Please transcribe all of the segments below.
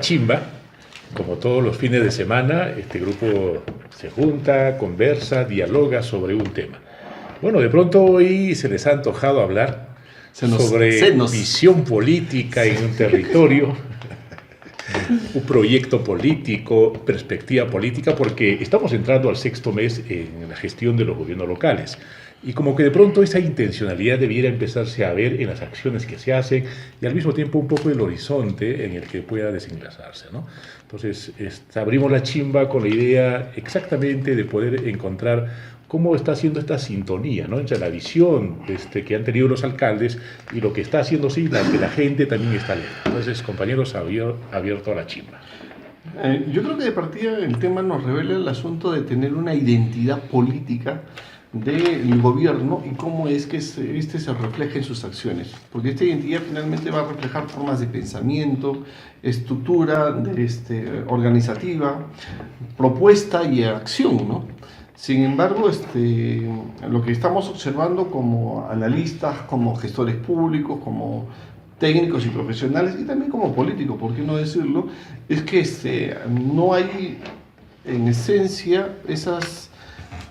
chimba. Como todos los fines de semana, este grupo se junta, conversa, dialoga sobre un tema. Bueno, de pronto hoy se les ha antojado hablar sobre visión política en un territorio, un proyecto político, perspectiva política, porque estamos entrando al 6º mes en la gestión de los gobiernos locales. Y como que de pronto esa intencionalidad debiera empezarse a ver en las acciones que se hacen y al mismo tiempo un poco el horizonte en el que pueda desenlazarse, ¿no? Entonces, abrimos la chimba con la idea exactamente de poder encontrar cómo está haciendo esta sintonía, ¿no?, entre la visión que han tenido los alcaldes y lo que está haciendo sí, que la gente también está leyendo. Entonces, compañeros, abierto a la chimba. Yo creo que de partida el tema nos revela el asunto de tener una identidad política del gobierno y cómo es que se refleja en sus acciones, porque esta identidad finalmente va a reflejar formas de pensamiento, estructura organizativa, propuesta y acción, ¿no? Sin embargo, lo que estamos observando como analistas, como gestores públicos, como técnicos y profesionales, y también como políticos, ¿por qué no decirlo?, es que no hay en esencia esas,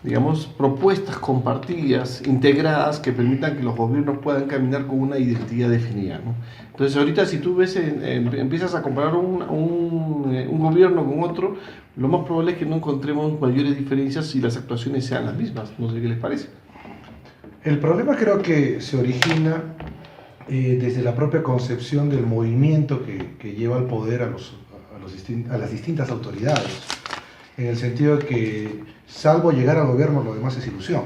digamos, propuestas compartidas, integradas, que permitan que los gobiernos puedan caminar con una identidad definida, ¿no? Entonces, ahorita si tú ves, empiezas a comparar un gobierno con otro, lo más probable es que no encontremos mayores diferencias si las actuaciones sean las mismas. No sé qué les parece. El problema creo que se origina desde la propia concepción del movimiento que lleva al poder a las distintas autoridades, en el sentido de que, salvo llegar al gobierno, lo demás es ilusión.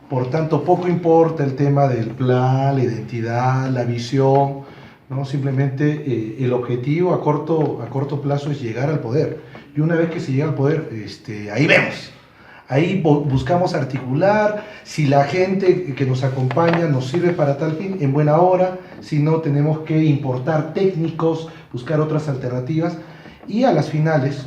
Por tanto, poco importa el tema del plan, la identidad, la visión, ¿no? Simplemente el objetivo a corto plazo es llegar al poder. Y una vez que se llega al poder, ahí vemos. Ahí buscamos articular, si la gente que nos acompaña nos sirve para tal fin, en buena hora, si no, tenemos que importar técnicos, buscar otras alternativas, y a las finales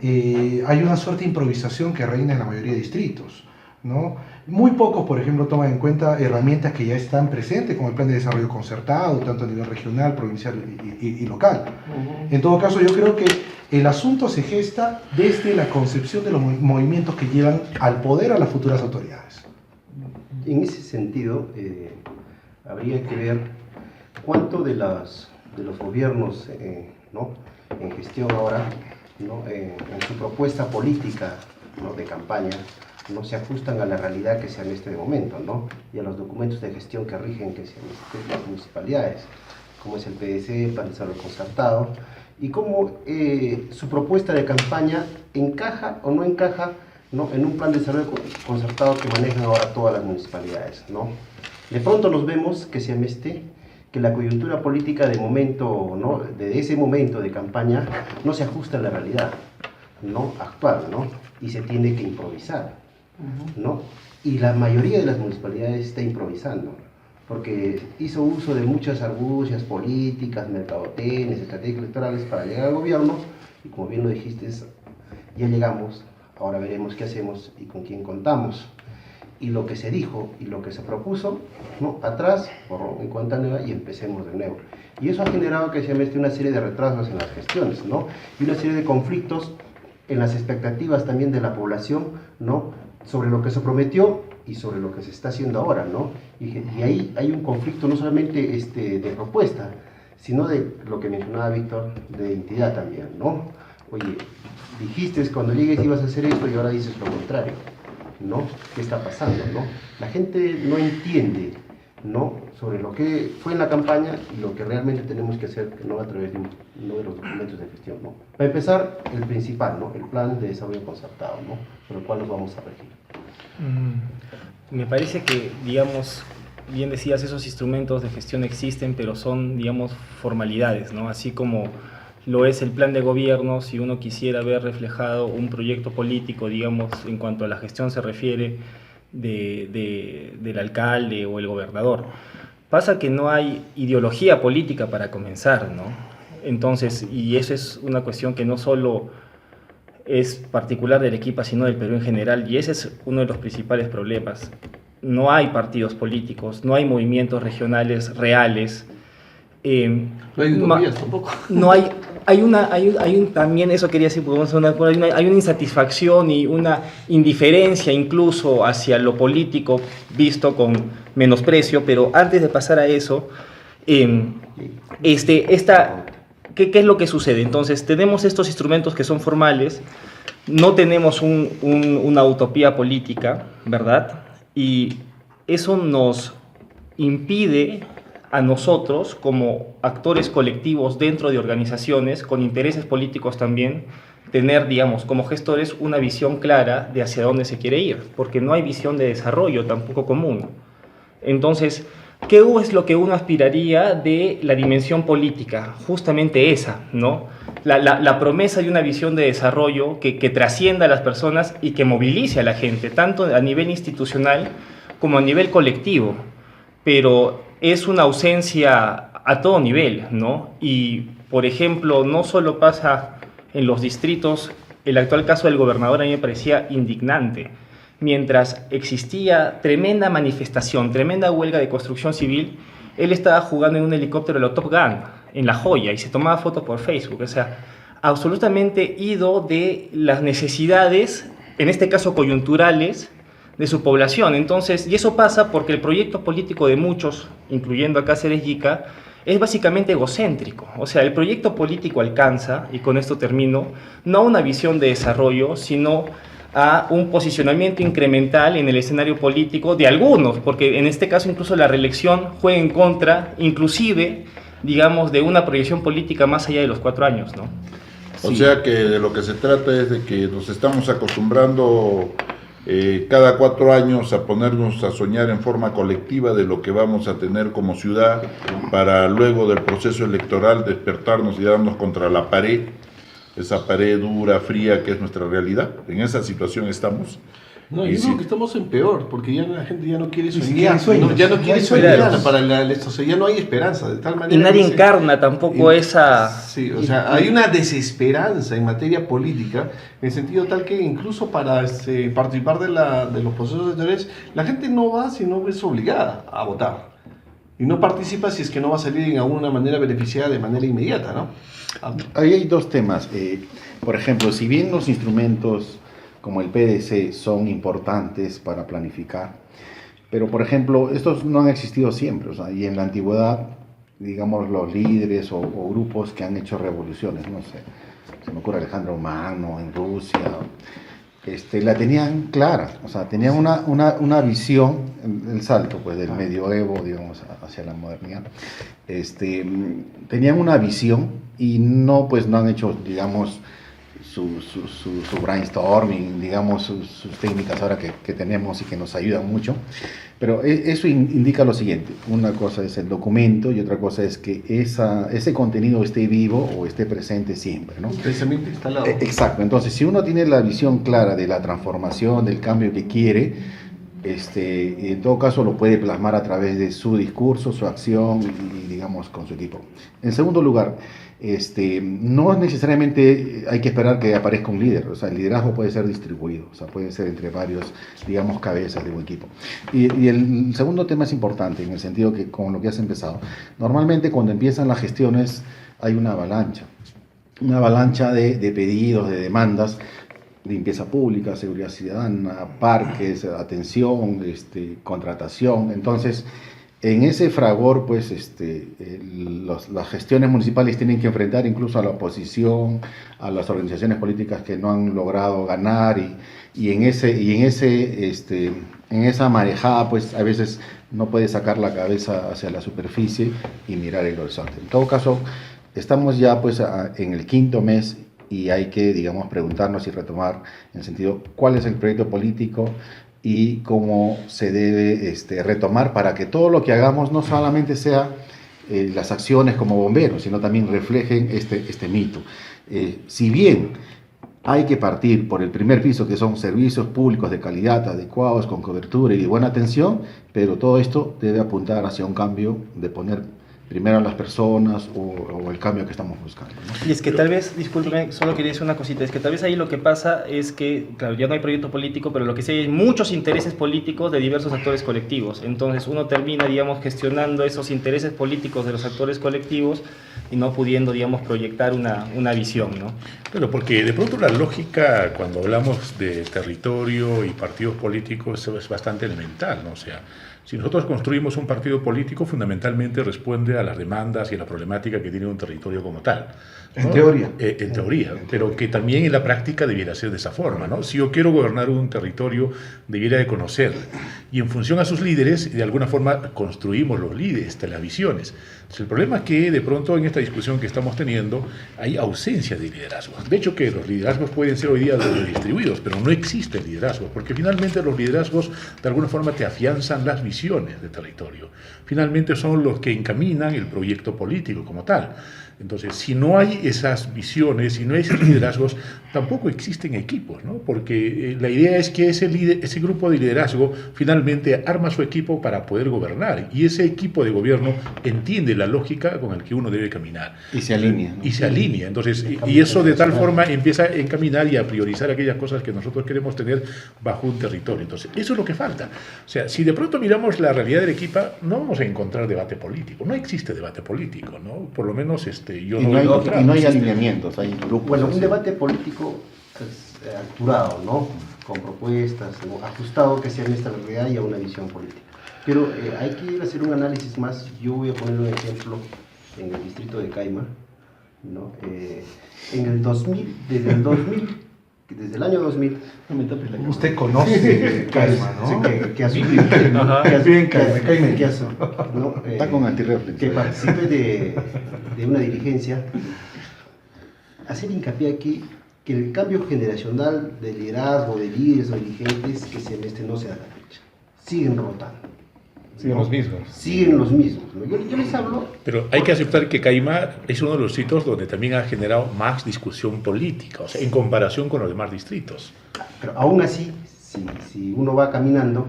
hay una suerte de improvisación que reina en la mayoría de distritos, ¿no? Muy pocos, por ejemplo, toman en cuenta herramientas que ya están presentes, como el plan de desarrollo concertado, tanto a nivel regional, provincial y local. En todo caso, yo creo que el asunto se gesta desde la concepción de los movimientos que llevan al poder a las futuras autoridades. En ese sentido, habría que ver cuánto de los gobiernos, ¿no?, en gestión ahora, ¿no?, en su propuesta política, ¿no?, de campaña, no se ajustan a la realidad que se en este momento, ¿no?, y a los documentos de gestión que rigen que sean las municipalidades, como es el PDC, Plan de Desarrollo Concertado, y cómo su propuesta de campaña encaja o no encaja, ¿no?, en un plan de desarrollo concertado que manejan ahora todas las municipalidades, ¿no? De pronto nos vemos que la coyuntura política de momento, ¿no?, de ese momento de campaña no se ajusta a la realidad, ¿no?, actual, ¿no?, y se tiene que improvisar, ¿no? Y la mayoría de las municipalidades está improvisando, porque hizo uso de muchas argucias políticas, mercadotenes, estrategias electorales para llegar al gobierno, y como bien lo dijiste, ya llegamos, ahora veremos qué hacemos y con quién contamos. Y lo que se dijo y lo que se propuso, ¿no?, atrás, borrón y cuenta nueva, y empecemos de nuevo. Y eso ha generado que se mete una serie de retrasos en las gestiones, ¿no?, y una serie de conflictos en las expectativas también de la población, ¿no?, sobre lo que se prometió y sobre lo que se está haciendo ahora, ¿no? Y ahí hay un conflicto no solamente de propuesta, sino de lo que mencionaba Víctor, de identidad también, ¿no? Oye, dijiste cuando llegues ibas a hacer esto y ahora dices lo contrario, ¿no? ¿Qué está pasando, no? La gente no entiende, ¿no?, sobre lo que fue en la campaña y lo que realmente tenemos que hacer, no a través de los documentos de gestión, ¿no? Para empezar, el principal, ¿no?, el plan de desarrollo concertado, ¿no?, sobre el cual nos vamos a regir. Me parece que, digamos, bien decías, esos instrumentos de gestión existen, pero son, digamos, formalidades, ¿no? Así como lo es el plan de gobierno, si uno quisiera ver reflejado un proyecto político, digamos, en cuanto a la gestión se refiere, del alcalde o el gobernador. Pasa que no hay ideología política para comenzar, ¿no? Entonces, y eso es una cuestión que no solo es particular del Arequipa, sino del Perú en general, y ese es uno de los principales problemas. No hay partidos políticos, no hay movimientos regionales reales. No hay utopías tampoco. No hay también, eso quería decir, hay una insatisfacción y una indiferencia incluso hacia lo político visto con menosprecio, pero antes de pasar a eso, ¿qué es lo que sucede? Entonces, tenemos estos instrumentos que son formales, no tenemos una utopía política, ¿verdad? Y eso nos impide a nosotros, como actores colectivos dentro de organizaciones, con intereses políticos también, tener, digamos, como gestores, una visión clara de hacia dónde se quiere ir, porque no hay visión de desarrollo tampoco común. Entonces, ¿qué es lo que uno aspiraría de la dimensión política? Justamente esa, ¿no? La promesa de una visión de desarrollo que trascienda a las personas y que movilice a la gente, tanto a nivel institucional como a nivel colectivo. Pero es una ausencia a todo nivel, ¿no? Y, por ejemplo, no solo pasa en los distritos, el actual caso del gobernador a mí me parecía indignante. Mientras existía tremenda manifestación, tremenda huelga de construcción civil, él estaba jugando en un helicóptero de la Top Gun, en La Joya, y se tomaba fotos por Facebook. O sea, absolutamente ido de las necesidades, en este caso coyunturales, de su población. Entonces, y eso pasa porque el proyecto político de muchos, incluyendo a Cáceres Yica, es básicamente egocéntrico. O sea, el proyecto político alcanza, y con esto termino, no a una visión de desarrollo, sino a un posicionamiento incremental en el escenario político de algunos, porque en este caso incluso la reelección juega en contra, inclusive, digamos, de una proyección política más allá de los 4 años, ¿no? O sea que de lo que se trata es de que nos estamos acostumbrando cada 4 años a ponernos a soñar en forma colectiva de lo que vamos a tener como ciudad, para luego del proceso electoral despertarnos y darnos contra la pared, esa pared dura, fría que es nuestra realidad. En esa situación estamos. No, yo creo que estamos en peor, porque ya la gente ya no quiere siquiera soñar, ya no quiere sueños. soñar para o sea, ya no hay esperanza, de tal manera. Y nadie que encarna tampoco esa... Sí, o sea, hay una desesperanza en materia política, en el sentido tal que incluso para participar de los procesos electorales, la gente no va si no es obligada a votar. Y no participa si es que no va a salir en alguna manera beneficiada de manera inmediata, ¿no? Ahí hay 2 temas. Por ejemplo, si bien los instrumentos como el PDC son importantes para planificar, pero por ejemplo, estos no han existido siempre, o sea, y en la antigüedad, digamos, los líderes o grupos que han hecho revoluciones, no sé, se me ocurre Alejandro Magno en Rusia, la tenían clara, o sea, tenían una visión, el salto pues del medioevo, digamos, hacia la modernidad, tenían una visión y no han hecho, digamos, su brainstorming, digamos, sus técnicas ahora que tenemos y que nos ayudan mucho, pero eso indica lo siguiente: una cosa es el documento y otra cosa es que ese contenido esté vivo o esté presente siempre, ¿no? Precisamente instalado. Exacto. Entonces, si uno tiene la visión clara de la transformación, del cambio que quiere, en todo caso lo puede plasmar a través de su discurso, su acción y digamos, con su equipo. En segundo lugar, no necesariamente hay que esperar que aparezca un líder, o sea, el liderazgo puede ser distribuido, o sea, puede ser entre varios, digamos, cabezas de un equipo. Y el segundo tema es importante, en el sentido que, con lo que has empezado, normalmente cuando empiezan las gestiones hay una avalancha de pedidos, de demandas: limpieza pública, seguridad ciudadana, parques, atención, contratación. Entonces, en ese fragor, pues, las gestiones municipales tienen que enfrentar incluso a la oposición, a las organizaciones políticas que no han logrado ganar, y en esa marejada, pues, a veces no puede sacar la cabeza hacia la superficie y mirar el horizonte. En todo caso, estamos ya, pues, en el 5º mes, y hay que, digamos, preguntarnos y retomar en el sentido cuál es el proyecto político y cómo se debe retomar para que todo lo que hagamos no solamente sea las acciones como bomberos, sino también reflejen este mito. Si bien hay que partir por el primer piso, que son servicios públicos de calidad, adecuados, con cobertura y de buena atención, pero todo esto debe apuntar hacia un cambio de poner primero las personas o el cambio que estamos buscando, ¿no? Y es que tal vez, discúlpeme, solo quería decir una cosita, es que tal vez ahí lo que pasa es que, claro, ya no hay proyecto político, pero lo que sí hay muchos intereses políticos de diversos actores colectivos. Entonces uno termina, digamos, gestionando esos intereses políticos de los actores colectivos y no pudiendo, digamos, proyectar una visión, ¿no? Claro, porque de pronto la lógica, cuando hablamos de territorio y partidos políticos, eso es bastante elemental, ¿no? O sea, si nosotros construimos un partido político, fundamentalmente responde a las demandas y a la problemática que tiene un territorio como tal, ¿no? En teoría. En teoría, pero que también en la práctica debiera ser de esa forma, ¿no? Si yo quiero gobernar un territorio, debiera de conocerlo. Y en función a sus líderes, de alguna forma construimos los líderes, las visiones. Entonces, el problema es que de pronto en esta discusión que estamos teniendo hay ausencia de liderazgos. De hecho, que los liderazgos pueden ser hoy día distribuidos, pero no existe liderazgo, porque finalmente los liderazgos de alguna forma te afianzan las visiones de territorio. Finalmente son los que encaminan el proyecto político como tal. Entonces, si no hay esas visiones, si no hay esos liderazgos, tampoco existen equipos, ¿no? Porque la idea es que ese grupo de liderazgo finalmente arma su equipo para poder gobernar, y ese equipo de gobierno entiende la lógica con la que uno debe caminar. Y se alinea, ¿no? Y se alinea. Entonces, y eso de tal forma empieza a encaminar y a priorizar aquellas cosas que nosotros queremos tener bajo un territorio. Entonces, eso es lo que falta. O sea, si de pronto miramos la realidad del equipo, no vamos a encontrar debate político. No existe debate político, ¿no? Por lo menos yo Y no no lo he hay, encontrado. y no hay alineamientos, hay grupos. Bueno, un así. debate político acurado, ¿no? Con propuestas, ¿no? Ajustado que sea a nuestra realidad y a una visión política. Pero hay que hacer un análisis más. Yo voy a poner un ejemplo en el distrito de Caima, ¿no? En el 2000, desde el año 2000, no me tapes la cámara. Usted conoce Caima, ¿no? Que asumió, Bien, Caima. ¿no? Está con antirreflex. Que participe de una dirigencia. Hacer hincapié aquí que el cambio generacional de liderazgo, de líderes o dirigentes que se no se da a la fecha. Siguen rotando. Siguen los mismos. Siguen los mismos, ¿no? Yo les hablo. Pero hay que aceptar que Caima es uno de los sitios donde también ha generado más discusión política, o sea, en comparación con los demás distritos. Pero aún así, si uno va caminando,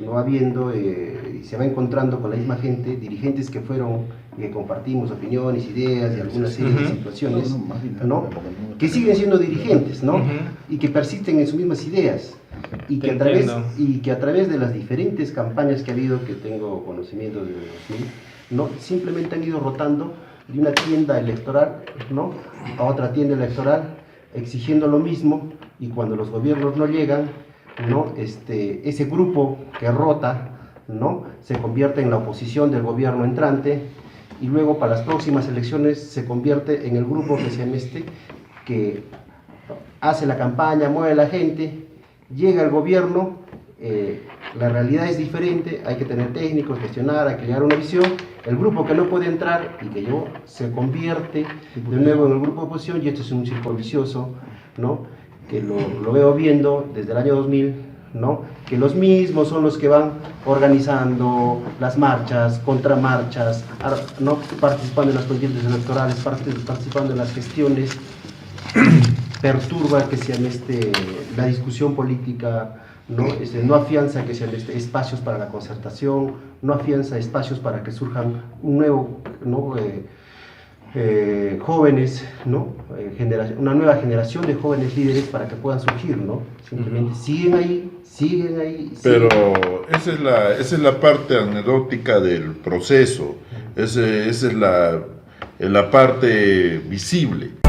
uno va viendo y se va encontrando con la misma gente, dirigentes que fueron, que compartimos opiniones, ideas y alguna serie de situaciones, ¿no? Que siguen siendo dirigentes, ¿no? Y que persisten en sus mismas ideas. Y que a través de las diferentes campañas que ha habido, que tengo conocimiento de 2000, ¿no? Simplemente han ido rotando de una tienda electoral, ¿no? A otra tienda electoral, exigiendo lo mismo, y cuando los gobiernos no llegan, ¿no? Ese grupo que rota, ¿no? Se convierte en la oposición del gobierno entrante, y luego para las próximas elecciones se convierte en el grupo que se llama que hace la campaña, mueve a la gente, llega el gobierno, la realidad es diferente, hay que tener técnicos, gestionar, hay que llegar a una visión. El grupo que no puede entrar y que se convierte de nuevo en el grupo de oposición, y esto es un círculo vicioso, ¿no? Que lo veo viendo desde el año 2000, ¿no? Que los mismos son los que van organizando las marchas, contramarchas, ¿no? Participando en las contiendas electorales, participando en las gestiones. Perturba que sean la discusión política, ¿no? No afianza que sean espacios para la concertación, no afianza espacios para que surjan un nuevo, ¿no? Jóvenes, ¿no? Una nueva generación de jóvenes líderes para que puedan surgir, ¿no? Simplemente siguen ahí. Pero esa es la parte anecdótica del proceso, esa es la parte visible.